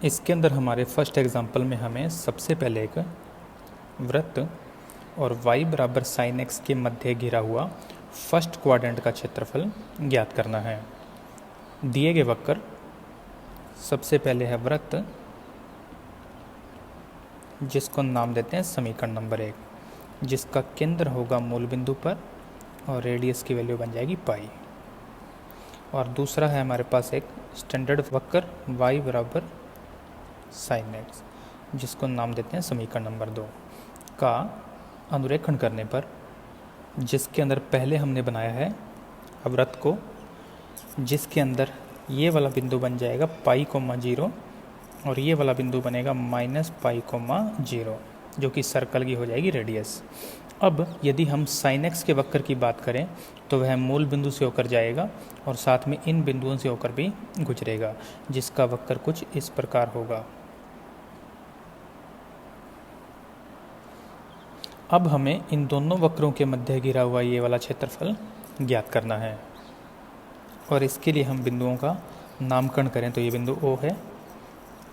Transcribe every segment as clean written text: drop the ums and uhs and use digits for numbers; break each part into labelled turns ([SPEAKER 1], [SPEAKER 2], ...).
[SPEAKER 1] इसके अंदर हमारे फर्स्ट एग्जांपल में हमें सबसे पहले एक वृत्त और y बराबर साइन एक्स के मध्य घिरा हुआ फर्स्ट क्वाड्रेंट का क्षेत्रफल ज्ञात करना है। दिए गए वक्र सबसे पहले है वृत्त, जिसको नाम देते हैं समीकरण नंबर 1, जिसका केंद्र होगा मूल बिंदु पर और रेडियस की वैल्यू बन जाएगी पाई। और दूसरा है हमारे पास एक स्टैंडर्ड वक्र y बराबर साइन एक्स, जिसको नाम देते हैं समीकरण नंबर 2 का अनुरेखण करने पर, जिसके अंदर पहले हमने बनाया है वृत्त को, जिसके अंदर ये वाला बिंदु बन जाएगा पाई कोमा 0 और ये वाला बिंदु बनेगा माइनस पाई कोमा 0, जो कि सर्कल की हो जाएगी रेडियस। अब यदि हम साइन एक्स के वक्र की बात करें तो वह मूल बिंदु से होकर जाएगा और साथ में इन बिंदुओं से होकर भी गुजरेगा, जिसका वक्र कुछ इस प्रकार होगा। अब हमें इन दोनों वक्रों के मध्य घिरा हुआ ये वाला क्षेत्रफल ज्ञात करना है और इसके लिए हम बिंदुओं का नामकरण करें तो ये बिंदु O है,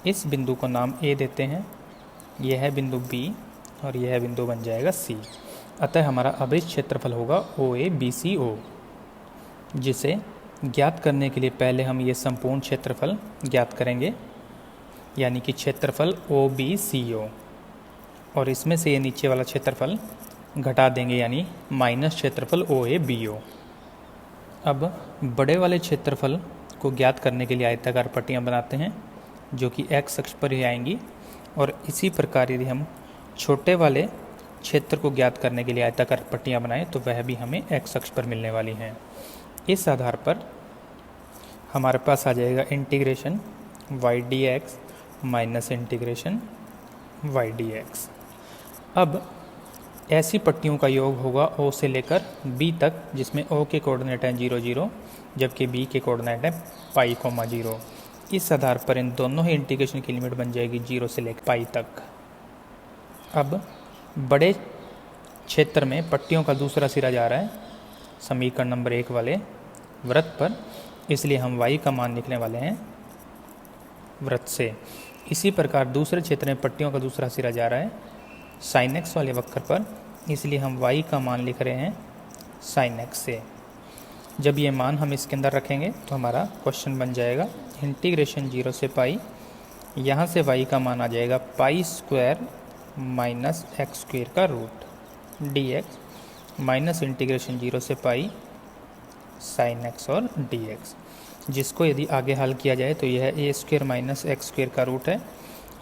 [SPEAKER 1] इस बिंदु को नाम A देते हैं, यह है बिंदु B और यह बिंदु बन जाएगा C। अतः हमारा अभिष्ट क्षेत्रफल होगा OABCO, जिसे ज्ञात करने के लिए पहले हम ये संपूर्ण क्षेत्रफल ज्ञात करेंगे, यानी कि क्षेत्रफल OBCO, और इसमें से ये नीचे वाला क्षेत्रफल घटा देंगे, यानी माइनस क्षेत्रफल OABO। अब बड़े वाले क्षेत्रफल को ज्ञात करने के लिए आयताकार पट्टियाँ बनाते हैं, जो कि x अक्ष पर ही आएंगी, और इसी प्रकार यदि हम छोटे वाले क्षेत्र को ज्ञात करने के लिए आयताकार पट्टियाँ बनाएं तो वह भी हमें x अक्ष पर मिलने वाली हैं। इस आधार पर हमारे पास आ जाएगा integration y dx minus integration y dx। अब ऐसी पट्टियों का योग होगा O से लेकर B तक, जिसमें O के कोऑर्डिनेट हैं 0 0, जबकि B के कोऑर्डिनेट हैं पाई कोमा 0। इस आधार पर इन दोनों ही इंटीग्रेशन की लिमिट बन जाएगी 0 से लेकर पाई तक। अब बड़े क्षेत्र में पट्टियों का दूसरा सिरा जा रहा है समीकरण नंबर 1 वाले वृत्त पर, इसलिए हम y का मान लिखने वाले हैं वृत्त से। इसी प्रकार दूसरे क्षेत्र में पट्टियों का दूसरा सिरा जा रहा है साइन एक्स वाले वक्र पर, इसलिए हम y का मान लिख रहे हैं साइन एक्स से। जब ये मान हम इसके अंदर रखेंगे तो हमारा क्वेश्चन बन जाएगा इंटीग्रेशन 0 से पाई, यहाँ से y का मान आ जाएगा pi square minus x square का रूट dx माइनस इंटीग्रेशन 0 से पाई साइन एक्स और dx, जिसको यदि आगे हल किया जाए तो यह a square minus x square का रूट है,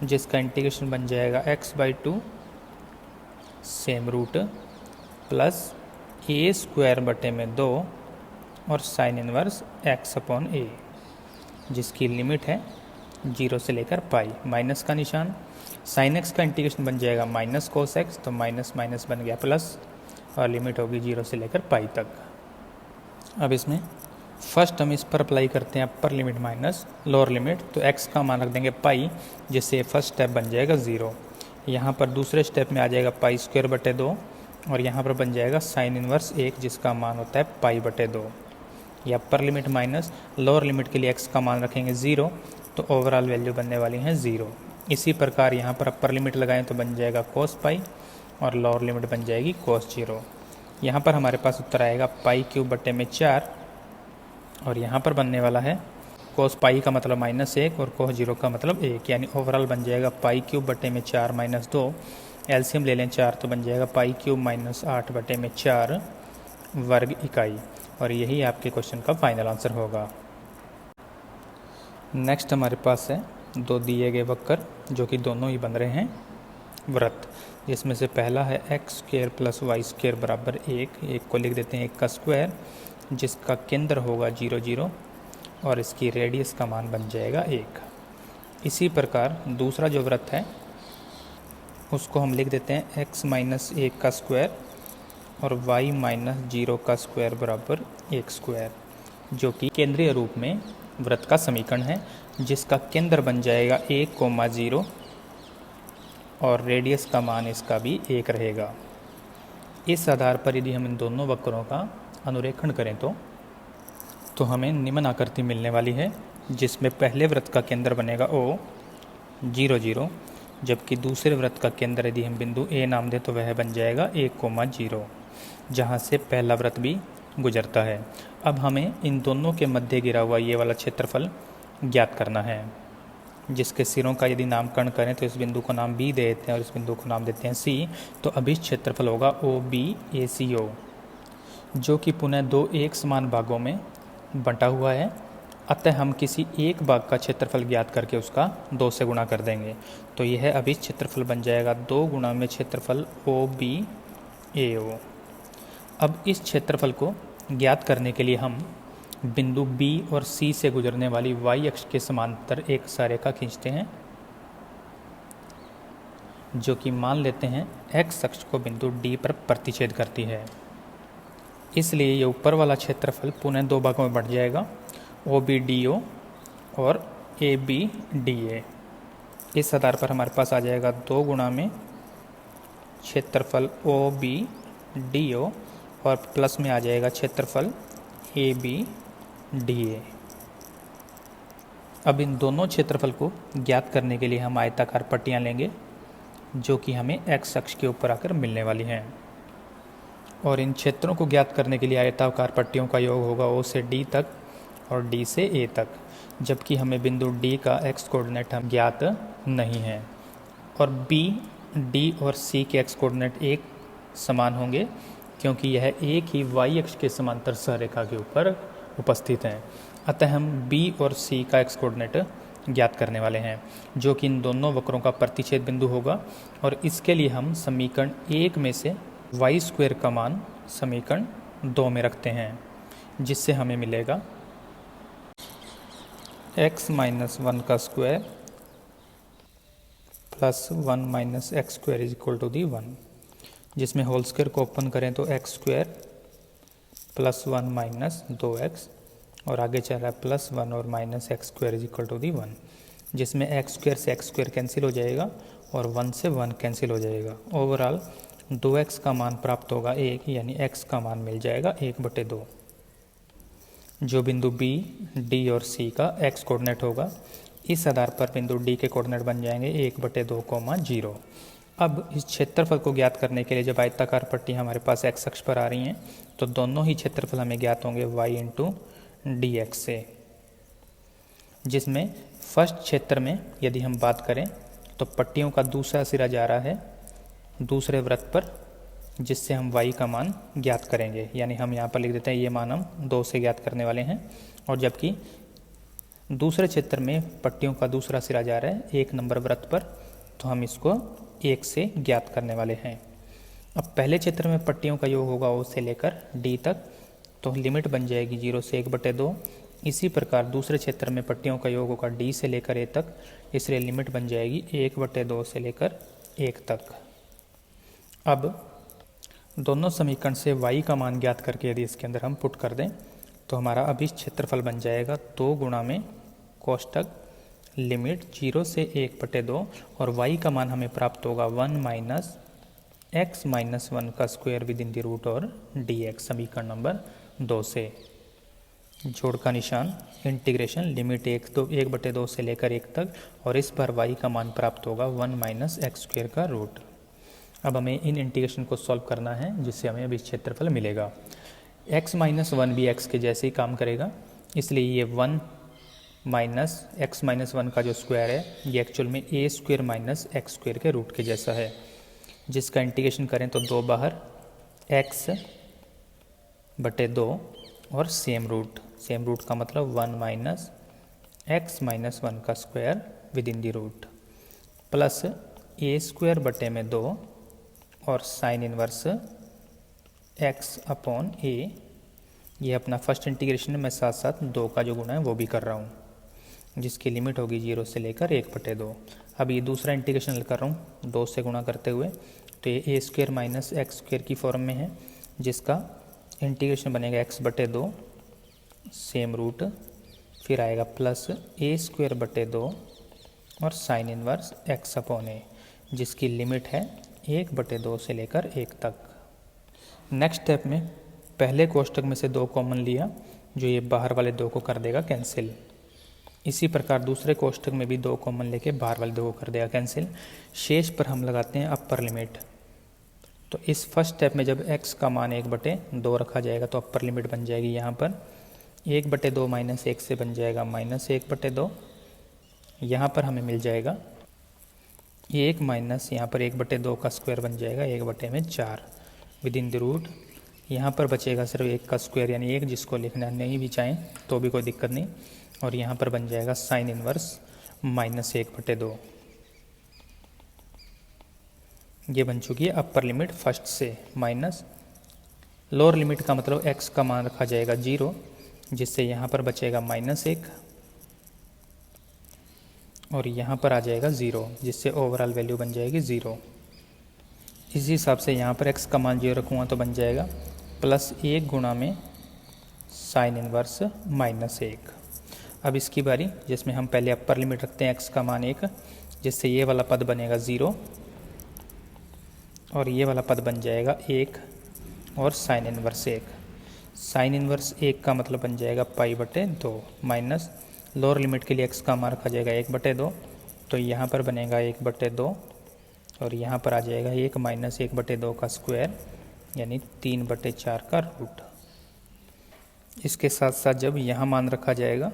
[SPEAKER 1] जिसका इंटीग्रेशन बन जाएगा x/2 same root plus a square बटे में 2 और sine inverse x upon a, जिसकी लिमिट है 0 से लेकर पाई, माइनस का निशान। साइन x का इंटीग्रेशन बन जाएगा माइनस कोस x, तो माइनस माइनस बन गया प्लस, और लिमिट होगी 0 से लेकर पाई तक। अब इसमें फर्स्ट हम इस पर अप्लाई करते हैं upper limit minus lower limit, तो x का मान रख देंगे पाई, जिससे फर्स्ट स्टेप बन जाएगा 0। यहाँ पर दूसरे स्टेप में आ जाएगा पाई स्क्वायर बटे 2 और यहाँ पर बन जाएगा साइन इनवर्स 1, जिसका मान होता है पाई बटे 2। या upper limit minus lower limit के लिए x का मान रखेंगे 0, तो ओवरऑल वैल्यू बनने वाली है 0। इसी प्रकार यहाँ पर अपर लिमिट लगाएं तो बन जाएगा कोस पाई और लोअर लिमिट बन जाएगी कोस 0। यहाँ पर हमारे पास उत्तर आएगा पाई क्यूब बटे में 4, और यहाँ पर बनने वाला है कोस पाई का मतलब -1 और कोस 0 का मतलब 1, यानी ओवरऑल बन जाएगा पाई क्यूब बटे में 4 माइनस 2, एलसीएम ले लें 4 तो बन जाएगा पाई क्यूब माइनस 8 बटे में 4 वर्ग इकाई, और यही आपके क्वेश्चन का फाइनल आंसर होगा। नेक्स्ट हमारे पास है दो दिए गए वक्र, जो कि दोनों ही बन रहे हैं वृत्त, जिसमें से पहला है x square plus y square बराबर 1, एक को लिख देते हैं 1 का स्क्वायर, जिसका केंद्र होगा 0 0 और इसकी रेडियस का मान बन जाएगा 1। इसी प्रकार दूसरा जो वृत्त है उसको हम लिख देते हैं x माइनस 1 का स्क्वायर और y माइनस 0 का स्क्वायर बराबर 1 स्क्वायर, जो कि केंद्रीय रूप में वृत्त का समीकरण है, जिसका केंद्र बन जाएगा 1,0 और रेडियस का मान इसका भी 1 रहेगा। इस आधार पर यदि हम इन दोनों वक्रों का अनुरेखण करें तो हमें निम्न आकृति मिलने वाली है, जिसमें पहले वृत्त का केंद्र बनेगा O 0 0, जबकि दूसरे वृत्त का केंद्र यदि हम बिंदु ए नाम दें तो वह बन जाएगा 1,0, जहाँ से पहला वृत्त भी गुजरता है। अब हमें इन दोनों के मध्य गिरा हुआ ये वाला क्षेत्रफल ज्ञात करना है, जिसके सिरों का यदि नामकरण करें तो इस बिंदु को नाम बी दे देते हैं और इस बिंदु को नाम देते हैं सी। तो अभी क्षेत्रफल होगा OBACO, जो कि पुनः दो एक समान भागों में बंटा हुआ है। अतः हम किसी एक भाग का क्षेत्रफल ज्ञात करके उसका 2 से गुणा कर देंगे। तो यह अभी क्षेत्रफल बन जाएगा 2 गुणा में क्षेत्रफल OBAO। अब इस क्षेत्रफल को ज्ञात करने के लिए हम बिंदु B और C से गुजरने वाली y अक्ष के समांतर एक सारेखा खींचते हैं, जो कि मान लेते हैं x अक्ष को बिंदु D पर प्रतिच्छेद करती है। इसलिए ये ऊपर वाला क्षेत्रफल पुनः 2 भागों में बढ़ जाएगा, OBDO और ABDA। इस आधार पर हमारे पास आ जाएगा 2 गुणा में क्षेत्रफल OBDO और प्लस में आ जाएगा क्षेत्रफल ABDA। अब इन दोनों क्षेत्रफल को ज्ञात करने के लिए हम आयताकार पट्टियाँ लेंगे, जो कि हमें x अक्ष के ऊपर आकर मिलने वाली हैं। और इन क्षेत्रों को ज्ञात करने के लिए आयताकार पट्टियों का योग होगा O से D तक और D से A तक, जबकि हमें बिंदु D का x कोऑर्डिनेट हम ज्ञात नहीं है। और B, D और C के x कोऑर्डिनेट एक समान होंगे, क्योंकि यह एक ही y अक्ष के समांतर सहरेखा के ऊपर उपस्थित हैं। अतः हम B और C का x कोऑर्डिनेट ज्ञात करने वाले हैं, जो कि इन दोनों वक्रों का प्रतिच्छेद बिंदु होगा। और इसके लिए हम समीकरण 1 में से y² का मान समीकरण 2 में रखते हैं, जिससे हमें मिलेगा x - 1 का square plus 1 - x² is equal to 1, जिसमें होल स्क्वायर को ओपन करें तो x² प्लस 1 - 2x और आगे चल रहा है प्लस 1 और minus x² is equal to 1, जिसमें x² से x² कैंसिल हो जाएगा और 1 से 1 कैंसिल हो जाएगा। ओवरऑल 2x का मान प्राप्त होगा 1, यानी x का मान मिल जाएगा 1/2, जो बिंदु B, D और C का x कोऑर्डिनेट होगा। इस आधार पर बिंदु D के कोऑर्डिनेट बन जाएंगे 1/2, 0। अब इस क्षेत्रफल को ज्ञात करने के लिए जब आयताकार पट्टी हमारे पास x अक्ष पर आ रही हैं, तो दोनों ही क्षेत्रफल हमें ज्ञात होंगे y × dx से, जिसमें फर्स्ट क्षेत्र में यदि हम बात करें तो पट्टियों का दूसरा सिरा जा रहा है दूसरे वृत्त पर, जिससे हम y का मान ज्ञात करेंगे। यानी हम यहाँ पर लिख देते हैं ये मान हम 2 से ज्ञात करने वाले हैं। और जबकि दूसरे क्षेत्र में पट्टियों का दूसरा सिरा जा रहा है 1 नंबर वृत्त पर, तो हम इसको 1 से ज्ञात करने वाले हैं। अब पहले क्षेत्र में पट्टियों का योग होगा O से लेकर D तक, तो लिमिट बन जाएगी 0 से 1/2। इसी प्रकार दूसरे क्षेत्र में पट्टियों का योग होगा D से लेकर A तक, इसलिए लिमिट बन जाएगी 1/2 से लेकर 1 तक। अब दोनों समीकरण से y का मान ज्ञात करके यदि इसके अंदर हम पुट कर दें तो हमारा अभी क्षेत्रफल बन जाएगा 2 गुणा में कोष्टक लिमिट 0 से 1/2 और y का मान हमें प्राप्त होगा 1 - x - 1 का स्क्वायर विदिन द रूट और dx, समीकरण नंबर 2 से। जोड़ का निशान, इंटीग्रेशन, लिमिट 1/2 से लेकर 1 तक, और इस पर y का मान प्राप्त होगा 1 - x² का रूट। अब हमें इन इंटीग्रेशन को सॉल्व करना है, जिससे हमें अभी क्षेत्रफल मिलेगा। x - 1 भी x के जैसे ही काम करेगा, इसलिए ये 1 - x - 1 का जो स्क्वायर है ये एक्चुअल में a² - x² के रूट के जैसा है, जिसका इंटीग्रेशन करें तो 2 बाहर x/2 और सेम रूट का मतलब 1 - x - 1 का square within the root plus a²/2 और साइन इनवर्स x/a। ये अपना फर्स्ट इंटीग्रेशन है, मैं साथ साथ 2 का जो गुना है वो भी कर रहा हूँ, जिसकी लिमिट होगी 0 से लेकर 1/2। अब ये दूसरा इंटीग्रेशन कर रहा हूँ 2 से गुणा करते हुए, तो ये a² - x² की फॉर्म में है, जिसका इंटीग्रेशन बनेगा x/2 सेम रूट, फिर आएगा प्लस a²/2 और साइन इनवर्स x/a, जिसकी लिमिट है 1/2 से लेकर 1 तक। नेक्स्ट स्टेप में पहले कोष्टक में से 2 कॉमन लिया, जो ये बाहर वाले 2 को कर देगा कैंसिल, इसी प्रकार दूसरे कोष्ठक में भी 2 कॉमन लेके बाहर वाले 2 को कर देगा कैंसिल। शेष पर हम लगाते हैं अपर लिमिट। तो इस फर्स्ट स्टेप में जब x का मान 1/2 रखा जाएगा तो अपर लिमिट बन जाएगी यहाँ पर 1/2 माइनस 1 से बन जाएगा -1/2। यहाँ पर हमें मिल जाएगा 1 माइनस यहाँ पर 1/2 का स्क्वायर बन जाएगा 1/4 विद इन द रूट। यहाँ पर बचेगा सिर्फ 1 का स्क्वायर यानी 1, जिसको लिखना नहीं भी चाहें तो भी कोई दिक्कत नहीं। और यहाँ पर बन जाएगा साइन इनवर्स -1/2। ये बन चुकी है अपर लिमिट फर्स्ट से माइनस लोअर लिमिट का मतलब x का मान रखा जाएगा 0, जिससे यहाँ पर बचेगा -1 और यहाँ पर आ जाएगा 0, जिससे ओवरऑल वैल्यू बन जाएगी 0। इसी हिसाब से यहाँ पर x का मान 0 रखूँगा तो बन जाएगा +1 गुणा में साइन इनवर्स -1। अब इसकी बारी जिसमें हम पहले अपर लिमिट रखते हैं x का मान 1, जिससे ये वाला पद बनेगा 0 और ये वाला पद बन जाएगा 1 और साइन इनवर्स 1। साइन इनवर्स 1 का मतलब बन जाएगा π/2 माइनस लोअर लिमिट के लिए x का मान रखा जाएगा 1/2, तो यहाँ पर बनेगा 1/2 और यहाँ पर आ जाएगा 1 माइनस 1/2 का स्क्वायर यानी 3/4 का रूट। इसके साथ साथ जब यहाँ मान रखा जाएगा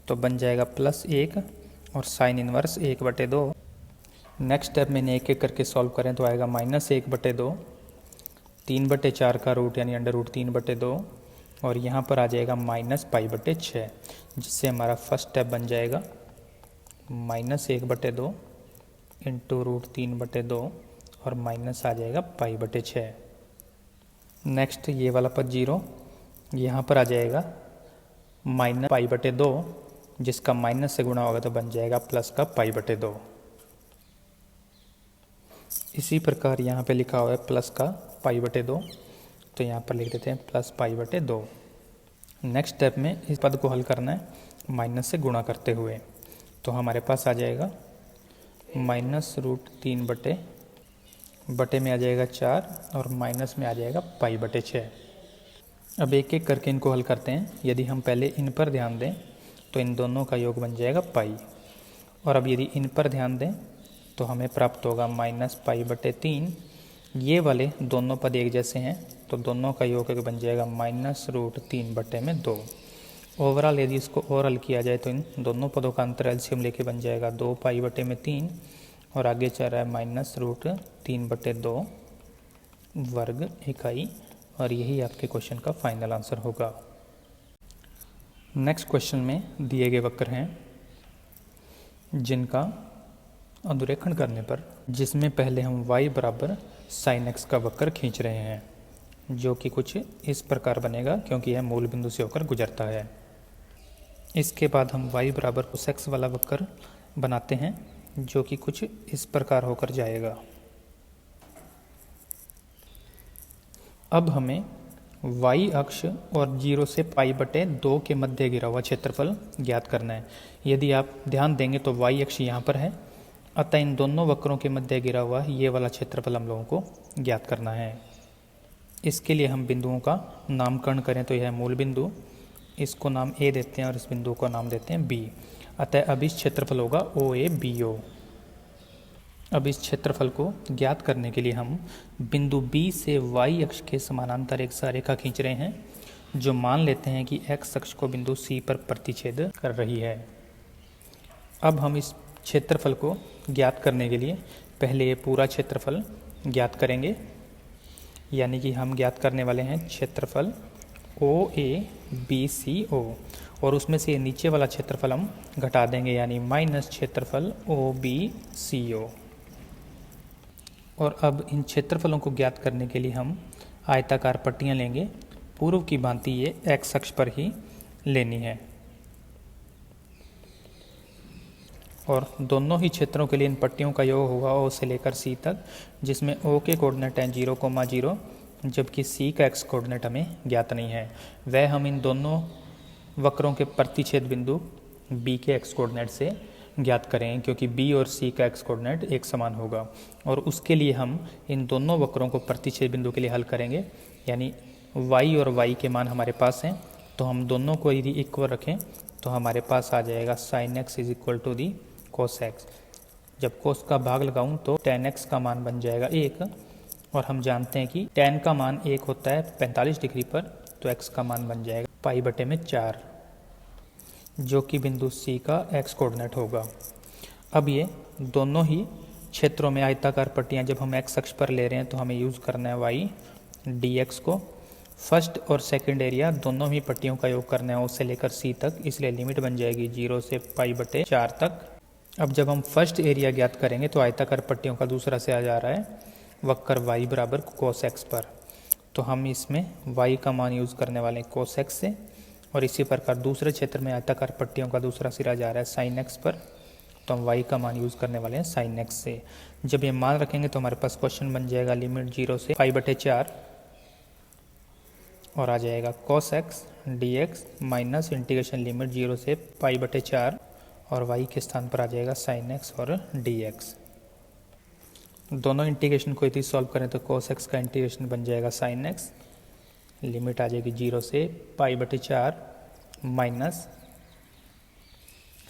[SPEAKER 1] तो बन जाएगा +1 और साइन इनवर्स 1/2। नेक्स्ट स्टेप में एक एक करके सॉल्व करें तो आएगा -1/2, 3/4 का रूट यानी √3/2 और यहाँ पर आ जाएगा -π/6, जिससे हमारा फर्स्ट स्टेप बन जाएगा -1/2 इंटू √3/2 और माइनस आ जाएगा π/6। नेक्स्ट ये वाला पद 0, यहाँ पर आ जाएगा -π/2, जिसका माइनस से गुणा होगा तो बन जाएगा प्लस का π/2। इसी प्रकार यहाँ पे लिखा हुआ है प्लस का π/2, तो यहाँ पर लिख देते हैं प्लस π/2। नेक्स्ट स्टेप में इस पद को हल करना है माइनस से गुणा करते हुए, तो हमारे पास आ जाएगा -√3 बटे में आ जाएगा 4 और माइनस में आ जाएगा π/6। अब एक एक करके इनको हल करते हैं। यदि हम पहले इन पर ध्यान दें तो इन दोनों का योग बन जाएगा π, और अब यदि इन पर ध्यान दें तो हमें प्राप्त होगा -π/3। ये वाले दोनों पद एक जैसे हैं तो दोनों का योग बन जाएगा -√3/2। ओवरऑल यदि इसको और हल किया जाए तो इन दोनों पदों का अंतर एलसीएम लेके बन जाएगा 2π/3 और आगे चल रहा है -√3/2 वर्ग इकाई, और यही आपके क्वेश्चन का फाइनल आंसर होगा। नेक्स्ट क्वेश्चन में दिए गए वक्र हैं जिनका अधुरेखण करने पर, जिसमें पहले हम y बराबर sin x का वक्र खींच रहे हैं, जो कि कुछ इस प्रकार बनेगा क्योंकि यह मूल बिंदु से होकर गुजरता है। इसके बाद हम y बराबर cos x वाला वक्र बनाते हैं जो कि कुछ इस प्रकार होकर जाएगा। अब हमें y अक्ष और 0 से π/2 के मध्य गिरा हुआ क्षेत्रफल ज्ञात करना है। यदि आप ध्यान देंगे तो y अक्ष यहाँ पर है, अतः इन दोनों वक्रों के मध्य गिरा हुआ ये वाला क्षेत्रफल हम लोगों को ज्ञात करना है। इसके लिए हम बिंदुओं का नामकरण करें तो यह मूल बिंदु, इसको नाम A देते हैं और इस बिंदु को नाम देते हैं B। अतः अब इस क्षेत्रफल होगा OABO। अब इस क्षेत्रफल को ज्ञात करने के लिए हम बिंदु B से y अक्ष के समानांतर एक रेखा खींच रहे हैं, जो मान लेते हैं कि x अक्ष को बिंदु C पर प्रतिच्छेद कर रही है। अब हम इस क्षेत्रफल को ज्ञात करने के लिए पहले ये पूरा क्षेत्रफल ज्ञात करेंगे, यानी कि हम ज्ञात करने वाले हैं क्षेत्रफल OABCO, और उसमें से नीचे वाला क्षेत्रफल हम घटा देंगे यानी माइनस क्षेत्रफल OBCO। और अब इन क्षेत्रफलों को ज्ञात करने के लिए हम आयताकार पट्टियाँ लेंगे, पूर्व की भांति ये x अक्ष पर ही लेनी है, और दोनों ही क्षेत्रों के लिए इन पट्टियों का योग होगा O से लेकर C तक, जिसमें O के कोऑर्डिनेट हैं 0,0, जबकि C का x कोऑर्डिनेट हमें ज्ञात नहीं है। वह हम इन दोनों वक्रों के प्रतिच्छेद बिंदु B के x कोऑर्डिनेट से ज्ञात करें, क्योंकि B और C का x कोऑर्डिनेट एक समान होगा। और उसके लिए हम इन दोनों वक्रों को प्रतिच्छेद बिंदु के लिए हल करेंगे, यानी y और y के मान हमारे पास हैं, तो हम दोनों को यदि इक्वल रखें तो हमारे पास आ जाएगा sine x is equal to the cos x. जब कोस का भाग लगाऊं तो टेन एक्स का मान बन जाएगा 1, और हम जानते हैं कि टेन का मान 1 होता है 45 डिग्री पर, तो एक्स का मान बन जाएगा पाई बटे में 4, जो कि बिंदु सी का एक्स कोऑर्डिनेट होगा। अब ये दोनों ही क्षेत्रों में आयताकार पट्टियाँ जब हम एक्स अक्ष पर ले रहे हैं तो हमें यूज़ करना है वाई डी एक्स को। फर्स्ट और सेकंड एरिया दोनों ही पट्टियों का योग करना है ओ से लेकर सी तक, इसलिए लिमिट बन जाएगी 0 से पाई बटे 4 तक। अब जब हम फर्स्ट एरिया ज्ञात करेंगे तो आयताकार पट्टियों का दूसरा से आ जा रहा है वक्र y बराबर कोस एक्स पर, तो हम इसमें y का मान यूज़ करने वाले हैं कोस एक्स से। और इसी प्रकार दूसरे क्षेत्र में आयताकार पट्टियों का दूसरा सिरा जा रहा है साइन एक्स पर, तो हम y का मान यूज़ करने वाले हैं साइन एक्स से। जब ये मान रखेंगे तो हमारे पास क्वेश्चन बन जाएगा लिमिट 0 से पाई बटे 4 और आ जाएगा cos x dx minus integration limit 0 से पाई बटे 4 और y के स्थान पर आ जाएगा sin x और dx। दोनों इंटीग्रेशन को यदि सॉल्व करें तो cos x का इंटीग्रेशन बन जाएगा sin x, लिमिट आ जाएगी 0 से पाई बटे 4 माइनस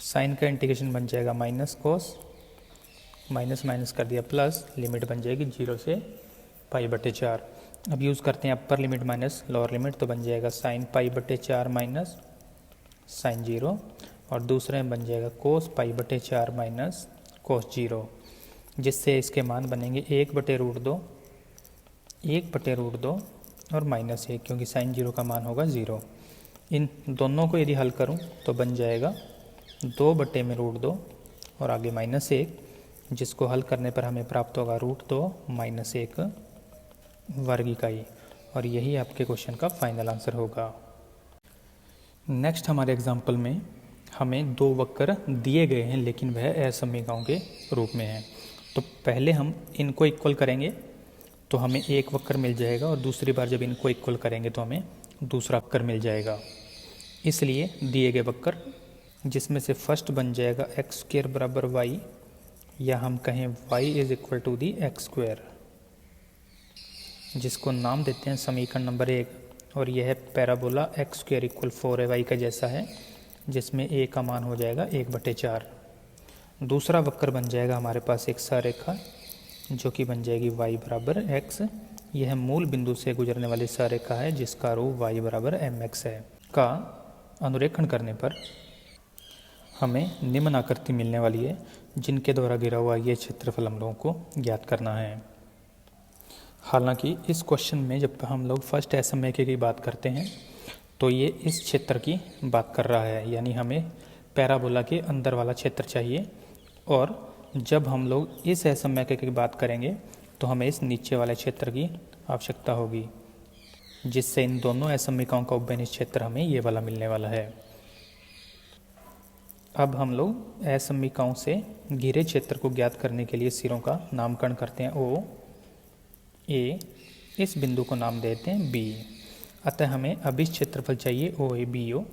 [SPEAKER 1] साइन का इंटीग्रेशन बन जाएगा माइनस कोस, माइनस माइनस कर दिया प्लस, लिमिट बन जाएगी 0 से पाई बटे 4। अब यूज़ करते हैं upper limit minus lower limit, तो बन जाएगा साइन पाई बटे 4 माइनस साइन 0, और दूसरे में बन जाएगा कोस पाई बटे 4 माइनस कोस 0, जिससे इसके मान बनेंगे 1/√2, 1/√2 और माइनस 1, क्योंकि साइन 0 का मान होगा 0। इन दोनों को यदि हल करूं तो बन जाएगा 2/√2 और आगे माइनस 1, जिसको हल करने पर हमें प्राप्त होगा √2 माइनस 1 वर्ग इकाई, और यही आपके क्वेश्चन का फाइनल आंसर होगा। नेक्स्ट हमारे एग्जाम्पल में हमें दो वक्र दिए गए हैं लेकिन वह असमीकाओं के रूप में हैं। तो पहले हम इनको इक्वल करेंगे तो हमें एक वक्र मिल जाएगा, और दूसरी बार जब इनको इक्वल करेंगे तो हमें दूसरा वक्र मिल जाएगा। इसलिए दिए गए वक्र जिसमें से फर्स्ट बन जाएगा x² बराबर y, या हम कहें y is equal to the x², जिसको नाम देते हैं समीकरण नंबर 1, और यह पैराबोला x² इक्वल 4ay का जैसा है, जिसमें a का मान हो जाएगा 1/4। दूसरा वक्र बन जाएगा हमारे पास एक सररेखा जो कि बन जाएगी y बराबर x, यह मूल बिंदु से गुजरने वाली सररेखा है जिसका रूप y बराबर mx है। का अनुरेखण करने पर हमें निम्न आकृति मिलने वाली है, जिनके द्वारा घिरा हुआ ये क्षेत्रफल हम लोगों को ज्ञात करना है। हालांकि इस क्वेश्चन में जब हम लोग फर्स्ट असमयिकी की बात करते हैं तो ये इस क्षेत्र की बात कर रहा है, यानी हमें पैराबोला के अंदर वाला क्षेत्र चाहिए, और जब हम लोग इस असमयिकी की बात करेंगे तो हमें इस नीचे वाले क्षेत्र की आवश्यकता होगी, जिससे इन दोनों असमयिकाओं का उपबेनिश क्षेत्र हमें ये वाला मिलने वाला है। अब हम लोग असमयिकाओं से घिरे क्षेत्र को ज्ञात करने के लिए सिरों का नामकरण करते हैं O, A, इस बिंदु को नाम देते हैं B। अतः हमें अभिष्ट क्षेत्रफल चाहिए OABO,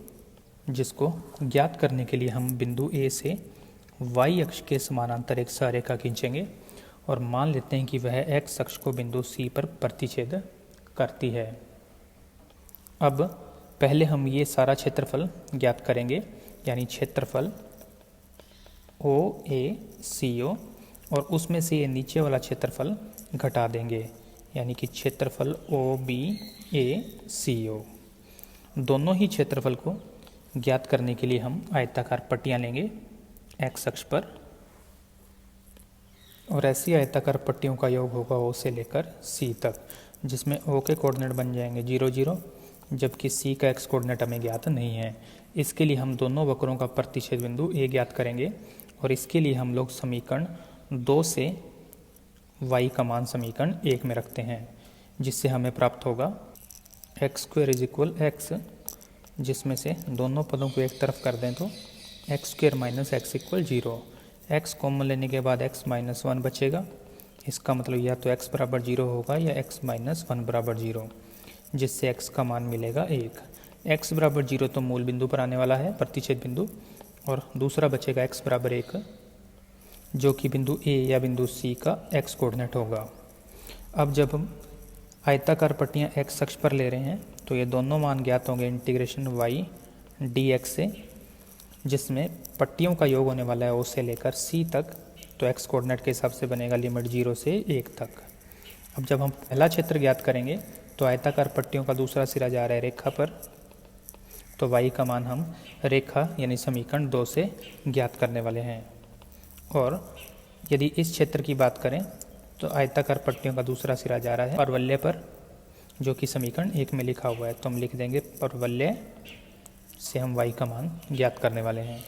[SPEAKER 1] जिसको ज्ञात करने के लिए हम बिंदु A से y अक्ष के समानांतर एक सररेखा खींचेंगे और मान लेते हैं कि वह x अक्ष को बिंदु C पर प्रतिच्छेद करती है। अब पहले हम ये सारा क्षेत्रफल ज्ञात करेंगे, यानी क्षेत्रफल OACO, और उसमें से ये नीचे वाला क्षेत्रफल घटा देंगे, यानी कि क्षेत्रफल OBACO। दोनों ही क्षेत्रफल को ज्ञात करने के लिए हम आयताकार पट्टियाँ लेंगे x अक्ष पर, और ऐसी आयताकार पट्टियों का योग होगा O से लेकर C तक, जिसमें O के कोऑर्डिनेट बन जाएंगे 0 0, जबकि C का x कोऑर्डिनेट हमें ज्ञात नहीं है। इसके लिए हम दोनों वक्रों का प्रतिच्छेद बिंदु A ज्ञात करेंगे, और इसके लिए हम लोग समीकरण 2 से y का मान समीकरण 1 में रखते हैं, जिससे हमें प्राप्त होगा x² इज इक्वल x, जिसमें से दोनों पदों को एक तरफ कर दें तो x² minus x equal 0। x common लेने के बाद x माइनस 1 बचेगा, इसका मतलब या तो x बराबर 0 होगा या x माइनस 1 बराबर 0, जिससे x का मान मिलेगा 1। x बराबर 0 तो मूल बिंदु पर आने वाला है, प्रतिच्छेद बिंदु, और दूसरा बचेगा x बराबर 1, जो कि बिंदु A या बिंदु C का x कोऑर्डिनेट होगा। अब जब हम आयताकार पट्टियाँ x अक्ष पर ले रहे हैं तो ये दोनों मान ज्ञात होंगे इंटीग्रेशन y dx से, जिसमें पट्टियों का योग होने वाला है ओ से लेकर सी तक, तो एक्स कोऑर्डिनेट के हिसाब से बनेगा लिमिट 0 से 1 तक। अब जब हम पहला क्षेत्र ज्ञात करेंगे तो आयताकार पट्टियों का दूसरा सिरा जा रहा है रेखा पर, तो y का मान हम रेखा यानी समीकरण 2 से ज्ञात करने वाले हैं। और यदि इस क्षेत्र की बात करें तो आयताकार पट्टियों का दूसरा सिरा जा रहा है परवलय पर, जो कि समीकरण 1 में लिखा हुआ है, तो हम लिख देंगे परवलय से हम y का मान ज्ञात करने वाले हैं।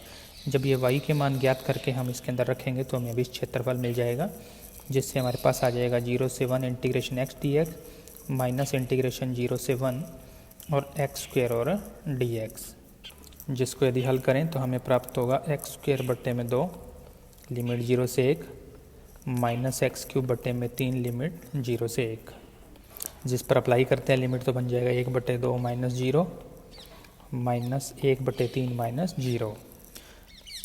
[SPEAKER 1] जब ये y के मान ज्ञात करके हम इसके अंदर रखेंगे तो हमें अभी क्षेत्रफल मिल जाएगा, जिससे हमारे पास आ जाएगा 0 से 1 integration x dx minus integration 0 से 1 और एक्स स्क्वेयर और dx, जिसको यदि हल करें तो हमें प्राप्त होगा एक्स स्क्वेयर बट्टे में 2 लिमिट 0 से 1 माइनस एक्स क्यूब बट्टे में 3 लिमिट 0 से 1, जिस पर अप्लाई करते हैं लिमिट तो बन जाएगा 1/2 माइनस 0 माइनस 1/3 माइनस 0।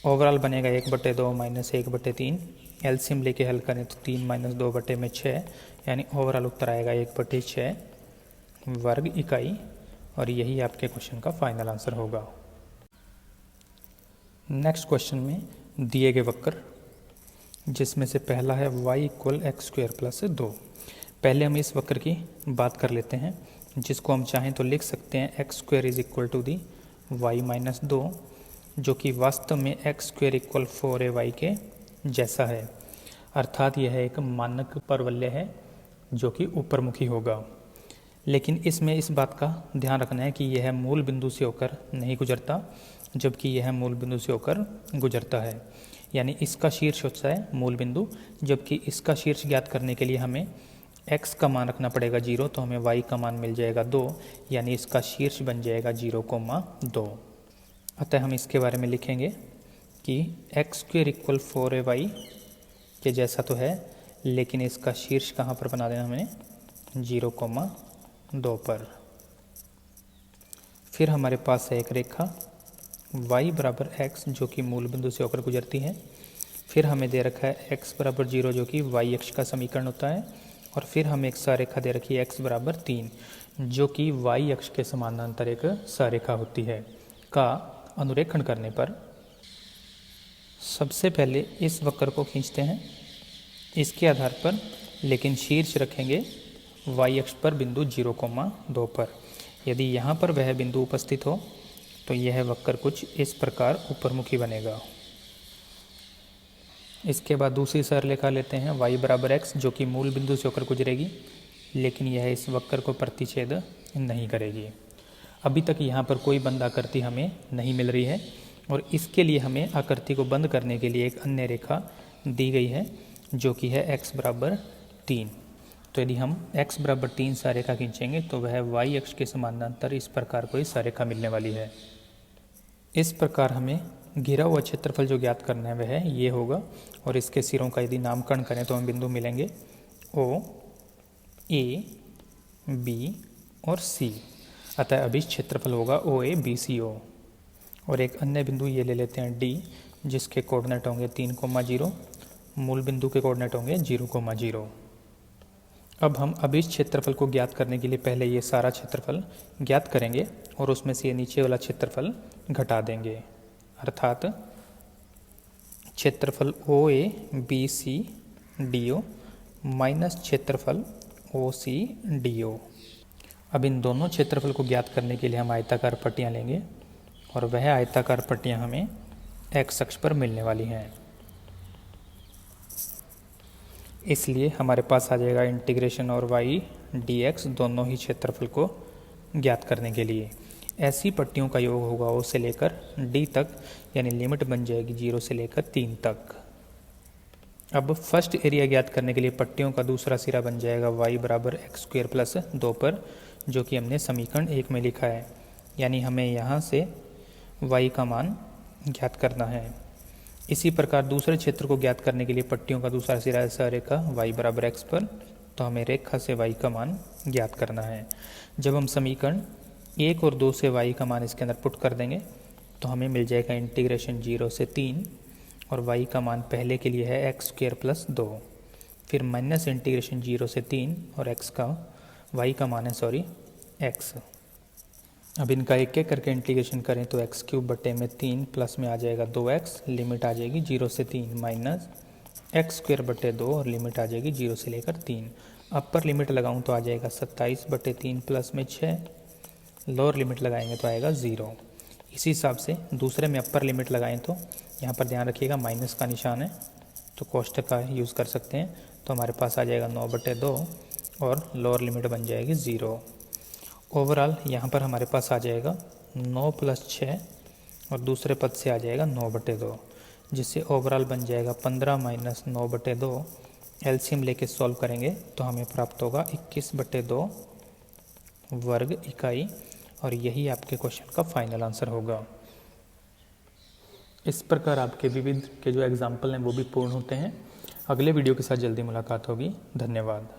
[SPEAKER 1] ओवरऑल बनेगा 1/2 माइनस 1/3, एलसीएम लेके हल करें तो 3 माइनस 2 बटे में 6, यानी ओवरऑल उत्तर आएगा 1/6 वर्ग इकाई, और यही आपके क्वेश्चन का फाइनल आंसर होगा। नेक्स्ट क्वेश्चन में दिए गए वक्र, जिसमें से पहला है y equal x square plus 2। पहले हम इस वक्र की बात कर लेते हैं, जिसको हम चाहें तो लिख सकते हैं x square is equal to the y minus 2, जो कि वास्तव में एक्स स्क्वेयर इक्वल 4ay के जैसा है, अर्थात यह एक मानक परवलय है जो कि ऊपरमुखी होगा। लेकिन इसमें इस बात का ध्यान रखना है कि यह मूल बिंदु से होकर नहीं गुजरता, जबकि यह मूल बिंदु से होकर गुजरता है, यानी इसका शीर्ष होता है मूल बिंदु, जबकि इसका शीर्ष ज्ञात करने के लिए हमें x का मान रखना पड़ेगा 0, तो हमें y का मान मिल जाएगा 2, यानी इसका शीर्ष बन जाएगा 0,2। अतः हम इसके बारे में लिखेंगे कि एक्स स्क्वेयर इक्वल 4ay के जैसा तो है, लेकिन इसका शीर्ष कहाँ पर बना देना हमें 0,2 पर। फिर हमारे पास है एक रेखा y बराबर x जो कि मूल बिंदु से होकर गुजरती है। फिर हमें दे रखा है x बराबर 0 जो कि y अक्ष का समीकरण होता है, और फिर हमें एक सरेखा दे रखी है x बराबर 3 जो कि y अक्ष के समानांतर एक सरेखा होती है। का अनुरेखण करने पर सबसे पहले इस वक्र को खींचते हैं इसके आधार पर, लेकिन शीर्ष रखेंगे y अक्ष पर बिंदु 0,2 पर। यदि यहाँ पर वह बिंदु उपस्थित हो तो यह वक्र कुछ इस प्रकार ऊपरमुखी बनेगा। इसके बाद दूसरी सरलेखा लेते हैं y बराबर x जो कि मूल बिंदु से होकर गुजरेगी, लेकिन यह इस वक्र को प्रतिच्छेद नहीं करेगी। अभी तक यहाँ पर कोई बंद आकृति हमें नहीं मिल रही है, और इसके लिए हमें आकृति को बंद करने के लिए एक अन्य रेखा दी गई है जो कि है x बराबर 3। तो यदि हम x बराबर 3 सरेखा खींचेंगे तो वह y अक्ष के समानांतर इस प्रकार कोई सरेखा मिलने वाली है। इस प्रकार हमें घिरा हुआ क्षेत्रफल जो ज्ञात करना है वह ये होगा, और इसके सिरों का यदि नामकरण करें तो हमें बिंदु मिलेंगे O, A, B और C। अतः अभी क्षेत्रफल होगा OABCO। और एक अन्य बिंदु ये ले लेते हैं D, जिसके कोऑर्डिनेट होंगे 3,0, मूल बिंदु के कोऑर्डिनेट होंगे 0,0। अब हम अभी क्षेत्रफल को ज्ञात करने के लिए पहले ये सारा क्षेत्रफल ज्ञात करेंगे और उसमें से ये नीचे वाला क्षेत्रफल घटा देंगे, अर्थात क्षेत्रफल OABCDO माइनस क्षेत्रफल OCDO। अब इन दोनों क्षेत्रफल को ज्ञात करने के लिए हम आयताकार पट्टियाँ लेंगे, और वह आयताकार पट्टियाँ हमें x अक्ष पर मिलने वाली हैं। इसलिए हमारे पास आ जाएगा इंटीग्रेशन और y dx दोनों ही क्षेत्रफल को ज्ञात करने के लिए। ऐसी पट्टियों का योग होगा O से लेकर D तक, यानी लिमिट बन जाएगी 0 से लेकर 3 तक। अब फर्स्ट एरिया ज्ञात करने के लिए पट्टियों का दूसरा सिरा बन जाएगा y बराबर एक्स स्क्वेयर प्लस 2 पर, जो कि हमने समीकरण 1 में लिखा है, यानी हमें यहाँ से y का मान ज्ञात करना है। इसी प्रकार दूसरे क्षेत्र को ज्ञात करने के लिए पट्टियों का दूसरा सिरा ऐसा रेखा y बराबर x पर, तो हमें रेखा से y का मान ज्ञात करना है। जब हम समीकरण 1 और 2 से y का मान इसके अंदर पुट कर देंगे तो हमें मिल जाएगा इंटीग्रेशन 0 से 3, और y का मान पहले के लिए है एक्स स्क्वेयर प्लस 2, फिर माइनस इंटीग्रेशन 0 से 3 और y का मान है x। अब इनका एक एक करके इंटीग्रेशन करें तो एक्स क्यूब बटे में 3 प्लस में आ जाएगा 2x, लिमिट आ जाएगी 0 से 3, माइनस एक्स स्क्वेयर बटे 2 और लिमिट आ जाएगी 0 से लेकर 3। अपर लिमिट लगाऊं तो आ जाएगा 27 बटे 3 प्लस में 6, लोअर लिमिट लगाएंगे तो आएगा 0। इसी हिसाब से दूसरे में अपर लिमिट लगाएं तो यहाँ पर ध्यान रखिएगा माइनस का निशान है तो कोष्टक का यूज़ कर सकते हैं। तो हमारे पास आ जाएगा 9 बटे 2 और लोअर लिमिट बन जाएगी 0। ओवरऑल यहाँ पर हमारे पास आ जाएगा 9 प्लस 6 और दूसरे पद से आ जाएगा 9 बटे 2, जिससे ओवरऑल बन जाएगा 15 माइनस 9 बटे 2। एलसीएम लेके सॉल्व करेंगे तो हमें प्राप्त होगा 21 बटे 2 वर्ग इकाई, और यही आपके क्वेश्चन का फाइनल आंसर होगा। इस प्रकार आपके विविध के जो एग्जाम्पल हैं वो भी पूर्ण होते हैं। अगले वीडियो के साथ जल्दी मुलाकात होगी। धन्यवाद।